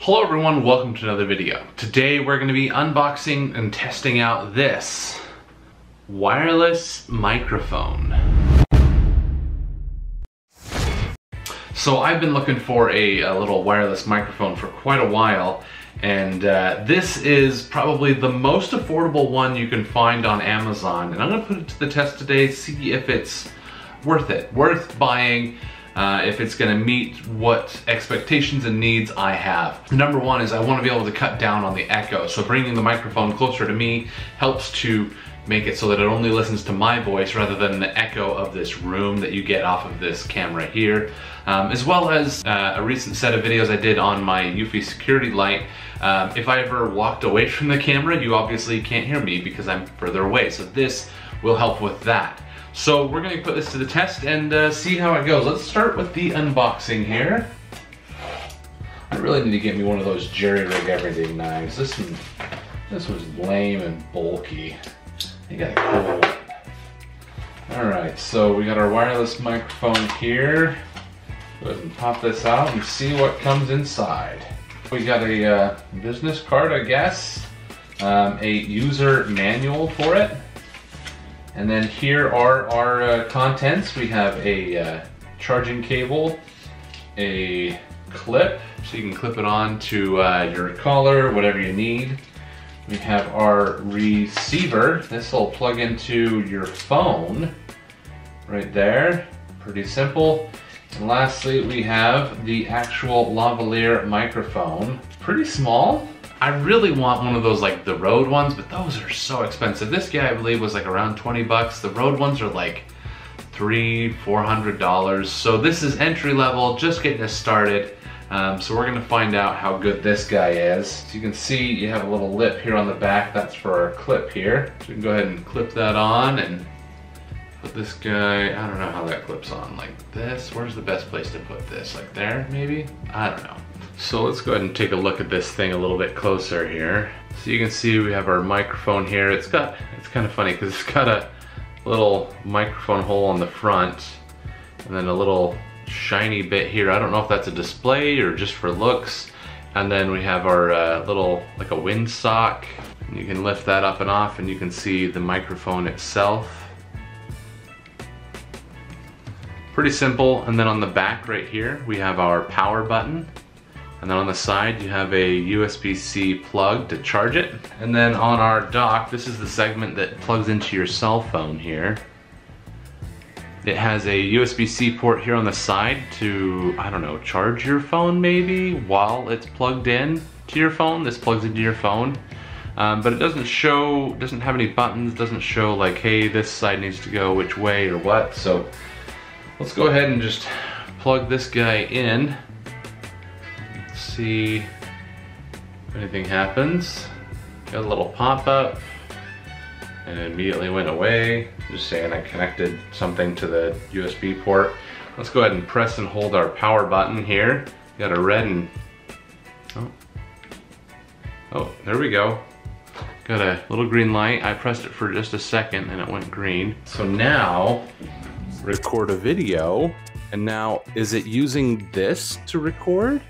Hello everyone, welcome to another video. Today we're going to be unboxing and testing out this wireless microphone. So I've been looking for a little wireless microphone for quite a while, and this is probably the most affordable one you can find on Amazon, and I'm going to put it to the test today, see if it's worth buying. If it's going to meet what expectations and needs I have. Number one is I want to be able to cut down on the echo, so bringing the microphone closer to me helps to make it so that it only listens to my voice rather than the echo of this room that you get off of this camera here. As well as a recent set of videos I did on my Eufy security light. If I ever walked away from the camera, you obviously can't hear me because I'm further away, so this will help with that. So we're going to put this to the test and see how it goes. Let's start with the unboxing here. I really need to get me one of those jerry rig everything knives. This was lame and bulky. You got a cool. Alright, so we got our wireless microphone here. Go ahead and pop this out and see what comes inside. We got a business card, I guess. A user manual for it. And then here are our contents. We have a charging cable, a clip, so you can clip it on to your collar, whatever you need. We have our receiver. This will plug into your phone right there. Pretty simple. And lastly, we have the actual lavalier microphone. Pretty small. I really want one of those like the Rode ones, but those are so expensive. This guy I believe was like around 20 bucks. The Rode ones are like $300-400. So this is entry level, just getting us started. So we're gonna find out how good this guy is. So you can see you have a little lip here on the back. That's for our clip here. So we can go ahead and clip that on and put this guy, I don't know how that clips on, like this. Where's the best place to put this? Like there, maybe? I don't know. So let's go ahead and take a look at this thing a little bit closer here. So you can see we have our microphone here. It's kind of funny because it's got a little microphone hole on the front and then a little shiny bit here. I don't know if that's a display or just for looks. And then we have our little, like a windsock. And you can lift that up and off and you can see the microphone itself. Pretty simple. And then on the back right here, we have our power button. And then on the side, you have a USB-C plug to charge it. And then on our dock, this is the segment that plugs into your cell phone here. It has a USB-C port here on the side to, I don't know, charge your phone maybe while it's plugged in to your phone. This plugs into your phone. But it doesn't have any buttons, doesn't show like, hey, this side needs to go which way or what. So let's go ahead and just plug this guy in. See if anything happens. Got a little pop-up and it immediately went away, just saying I connected something to the USB port. Let's go ahead and press and hold our power button here. Got a red and oh, there we go. Got a little green light. I pressed it for just a second and it went green. So now record a video. And now is it using this to record?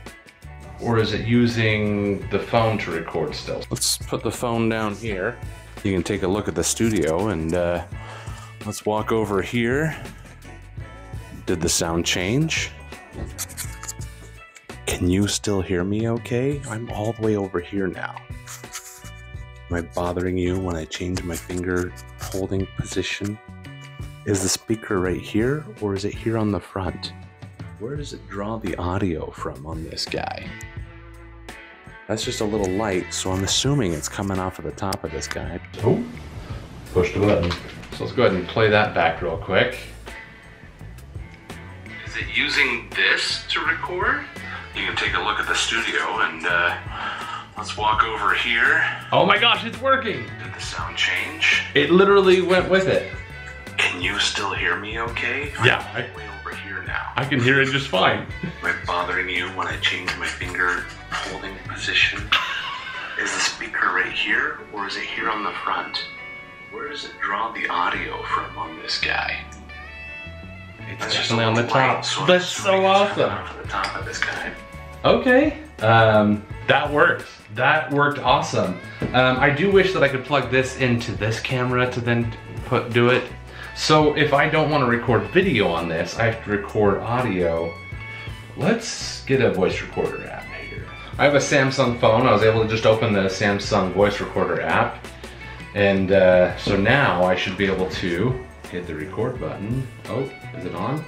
Or is it using the phone to record still? Let's put the phone down here. You can take a look at the studio and let's walk over here. Did the sound change? Can you still hear me okay? I'm all the way over here now. Am I bothering you when I change my finger holding position? Is the speaker right here or is it here on the front? Where does it draw the audio from on this guy? That's just a little light, so I'm assuming it's coming off of the top of this guy. Oh, push the button. So let's go ahead and play that back real quick. Is it using this to record? You can take a look at the studio and let's walk over here. Oh my gosh, it's working! Did the sound change? It literally went with it. Can you still hear me okay? Yeah. I'm way over here now. I can hear it just fine. Am I bothering you when I change my finger holding position? Is the speaker right here or is it here on the front? Where does it draw the audio from on this guy? It's definitely on the top. So that's so awesome. On the top of this guy. Okay. That works. That worked awesome. I do wish that I could plug this into this camera to then do it. So if I don't want to record video on this, I have to record audio. Let's get a voice recorder app here. I have a Samsung phone. I was able to just open the Samsung voice recorder app. And so now I should be able to hit the record button. Oh, is it on?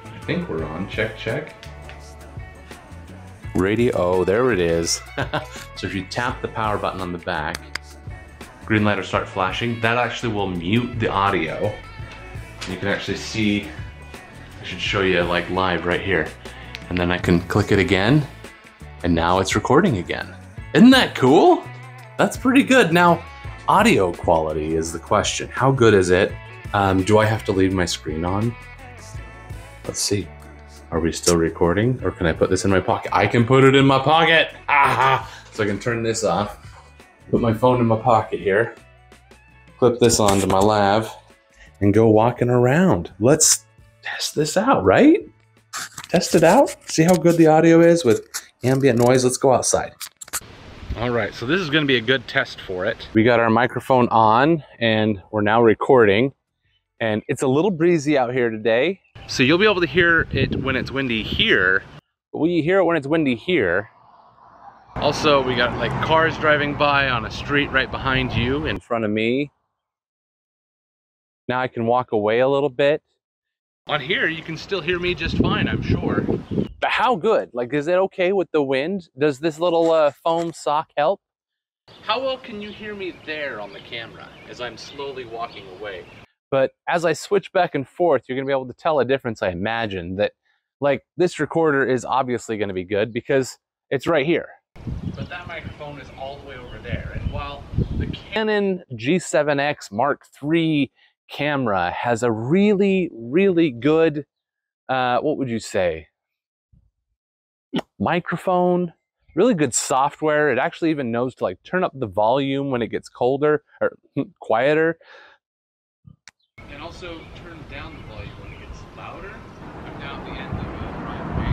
I think we're on. Check, check. Radio, oh, there it is. So if you tap the power button on the back, green light will start flashing. That actually will mute the audio. You can actually see, I should show you like live right here. And then I can click it again, and now it's recording again. Isn't that cool? That's pretty good. Now, audio quality is the question. How good is it? Do I have to leave my screen on? Let's see. Are we still recording, or can I put this in my pocket? I can put it in my pocket! Aha! So I can turn this off, put my phone in my pocket here, clip this onto my lav, and go walking around. Let's test this out, right? Test it out, see how good the audio is with ambient noise. Let's go outside. All right, so this is gonna be a good test for it. We got our microphone on, and we're now recording. And it's a little breezy out here today. So you'll be able to hear it when it's windy here. But will you hear it when it's windy here? Also, we got like cars driving by on a street right behind you, in front of me. Now I can walk away a little bit. On here, you can still hear me just fine, I'm sure. But how good? Like, is it okay with the wind? Does this little foam sock help? How well can you hear me there on the camera as I'm slowly walking away? But as I switch back and forth, you're gonna be able to tell a difference, I imagine, that like this recorder is obviously gonna be good because it's right here. But that microphone is all the way over there. And while the Canon G7X Mark III camera has a really, really good, what would you say? Microphone, really good software. It actually even knows to like turn up the volume when it gets colder or quieter. And also turn down the volume when it gets louder. I'm now at the end of a driveway.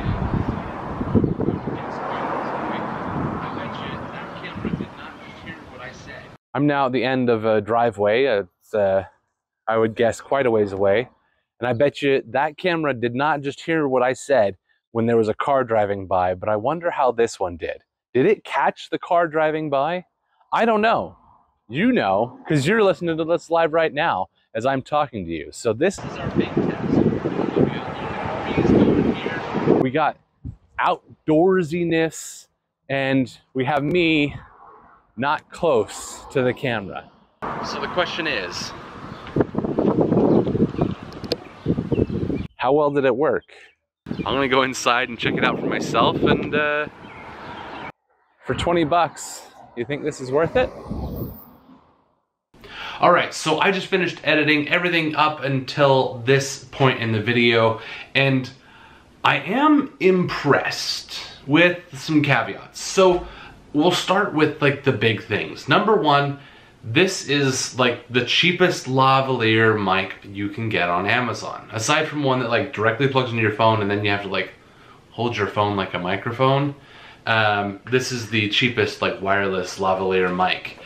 I bet you that camera did not just hear what I said. I'm now at the end of a driveway. It's, I would guess, quite a ways away. And I bet you that camera did not just hear what I said when there was a car driving by, but I wonder how this one did. Did it catch the car driving by? I don't know. You know, because you're listening to this live right now as I'm talking to you. So this is our big test. We got outdoorsiness, and we have me not close to the camera. So the question is, how well did it work? I'm gonna go inside and check it out for myself, and for 20 bucks, you think this is worth it? All right, so I just finished editing everything up until this point in the video, and I am impressed with some caveats. So we'll start with like the big things. Number one, this is like the cheapest lavalier mic you can get on Amazon. Aside from one that like directly plugs into your phone and then you have to like hold your phone like a microphone. This is the cheapest like wireless lavalier mic,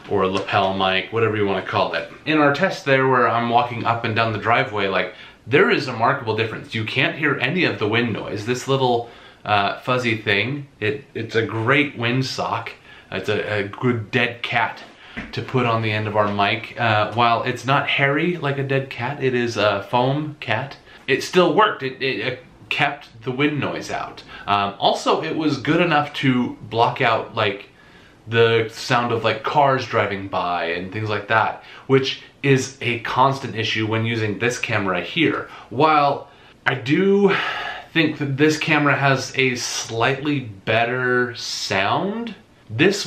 or a lapel mic, whatever you want to call it. In our test there where I'm walking up and down the driveway, like there is a remarkable difference. You can't hear any of the wind noise. This little fuzzy thing, it's a great wind sock. It's a good dead cat to put on the end of our mic. While it's not hairy like a dead cat, it is a foam cat. It still worked. It kept the wind noise out. Also, it was good enough to block out like the sound of like cars driving by and things like that, which is a constant issue when using this camera here. While I do think that this camera has a slightly better sound, this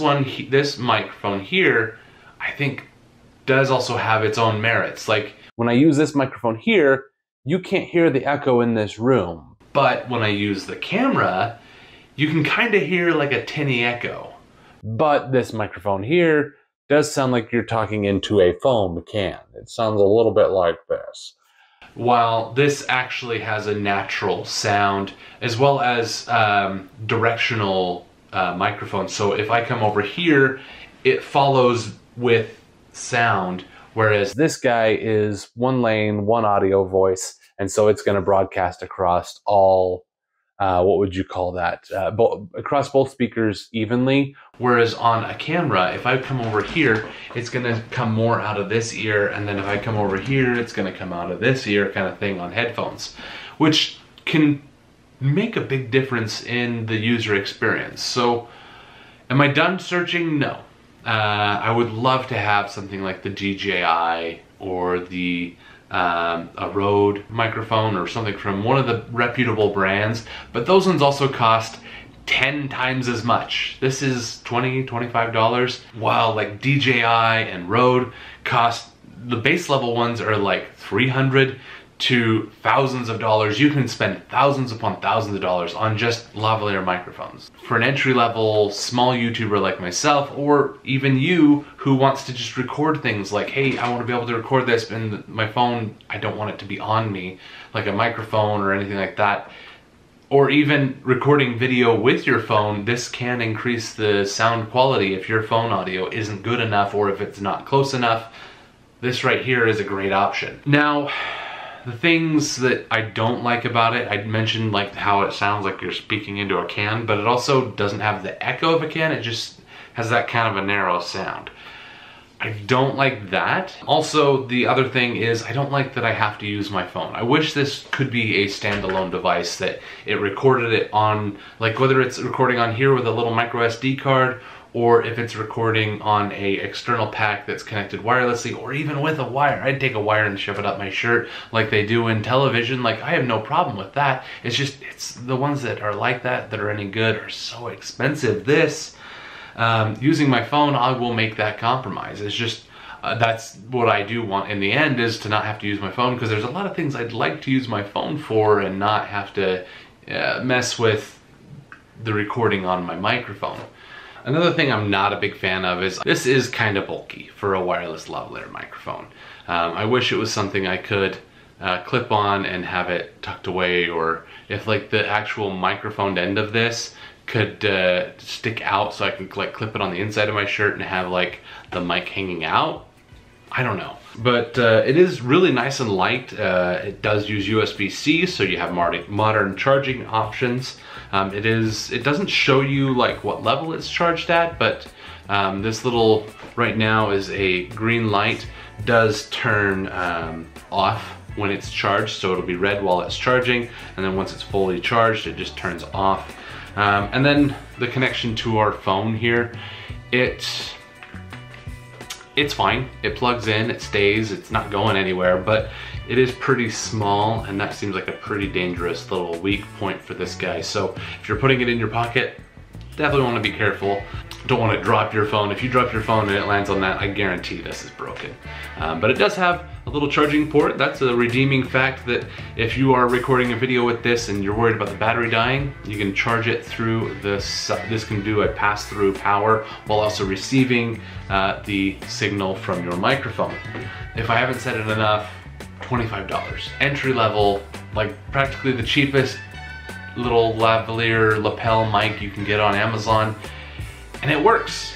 microphone here, I think does also have its own merits. Like when I use this microphone here, you can't hear the echo in this room. But when I use the camera, you can kind of hear like a tinny echo. But this microphone here does sound like you're talking into a foam can. It sounds a little bit like this. While this actually has a natural sound as well as directional microphone. So if I come over here, it follows with sound, whereas this guy is one lane, one audio voice, and so it's going to broadcast across all, what would you call that, across both speakers evenly. Whereas on a camera, if I come over here, it's going to come more out of this ear, and then if I come over here, it's going to come out of this ear, kind of thing on headphones, which can make a big difference in the user experience. So am I done searching? No. I would love to have something like the DJI or the a Rode microphone or something from one of the reputable brands, but those ones also cost 10 times as much. This is $20, $25, while like DJI and Rode cost, the base level ones are like $300 to thousands of dollars. You can spend thousands upon thousands of dollars on just lavalier microphones. For an entry-level small YouTuber like myself, or even you who wants to just record things like, hey, I want to be able to record this in my phone, I don't want it to be on me, like a microphone or anything like that, or even recording video with your phone, this can increase the sound quality if your phone audio isn't good enough or if it's not close enough. This right here is a great option. Now, the things that I don't like about it, I mentioned like how it sounds like you're speaking into a can, but it also doesn't have the echo of a can, it just has that kind of a narrow sound. I don't like that. Also, the other thing is I don't like that I have to use my phone. I wish this could be a standalone device, that it recorded it on, like whether it's recording on here with a little micro SD card, or if it's recording on a external pack that's connected wirelessly, or even with a wire. I'd take a wire and shove it up my shirt like they do in television. Like, I have no problem with that. It's just, it's the ones that are like that are any good are so expensive. This, using my phone, I will make that compromise. It's just, that's what I do want in the end, is to not have to use my phone, because there's a lot of things I'd like to use my phone for and not have to mess with the recording on my microphone. Another thing I'm not a big fan of is this is kind of bulky for a wireless lavalier microphone. I wish it was something I could clip on and have it tucked away, or if like the actual microphone end of this could stick out so I could like clip it on the inside of my shirt and have like the mic hanging out. I don't know. But it is really nice and light. It does use USB-C, so you have modern charging options. It doesn't show you like what level it's charged at, but this little, right now is a green light, does turn off when it's charged, so it'll be red while it's charging, and then once it's fully charged, it just turns off. And then the connection to our phone here, it's fine. It plugs in, it stays, it's not going anywhere, but it is pretty small, and that seems like a pretty dangerous little weak point for this guy. So if you're putting it in your pocket, definitely want to be careful. Don't want to drop your phone. If you drop your phone and it lands on that, I guarantee this is broken. But it does have a little charging port. That's a redeeming fact, that if you are recording a video with this and you're worried about the battery dying, you can charge it through this. This can do a pass-through power while also receiving the signal from your microphone. If I haven't said it enough, $25. Entry level, like practically the cheapest little lavalier lapel mic you can get on Amazon. And it works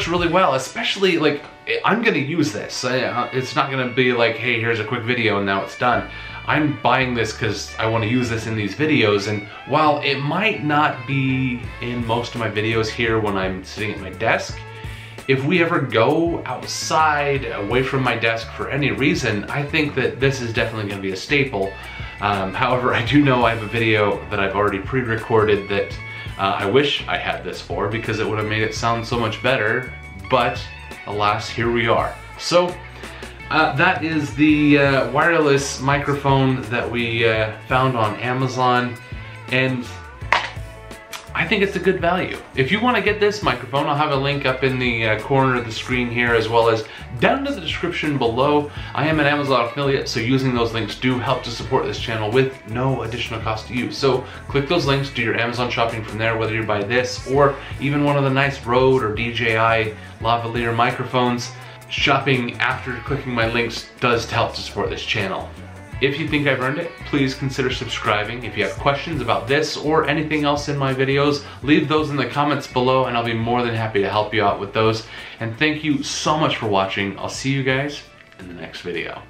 really well, especially like, I'm gonna use this. It's not gonna be like, hey, here's a quick video and now it's done. I'm buying this because I want to use this in these videos, and while it might not be in most of my videos here when I'm sitting at my desk, if we ever go outside, away from my desk for any reason, I think that this is definitely gonna be a staple. However, I do know I have a video that I've already pre-recorded that I wish I had this for, because it would have made it sound so much better, but alas, here we are. So that is the wireless microphone that we found on Amazon, and I think it's a good value. If you want to get this microphone, I'll have a link up in the corner of the screen here, as well as down to the description below. I am an Amazon affiliate, so using those links do help to support this channel with no additional cost to you. So click those links, do your Amazon shopping from there, whether you buy this or even one of the nice Rode or DJI lavalier microphones. Shopping after clicking my links does help to support this channel. If you think I've earned it, please consider subscribing. If you have questions about this or anything else in my videos, leave those in the comments below and I'll be more than happy to help you out with those. And thank you so much for watching. I'll see you guys in the next video.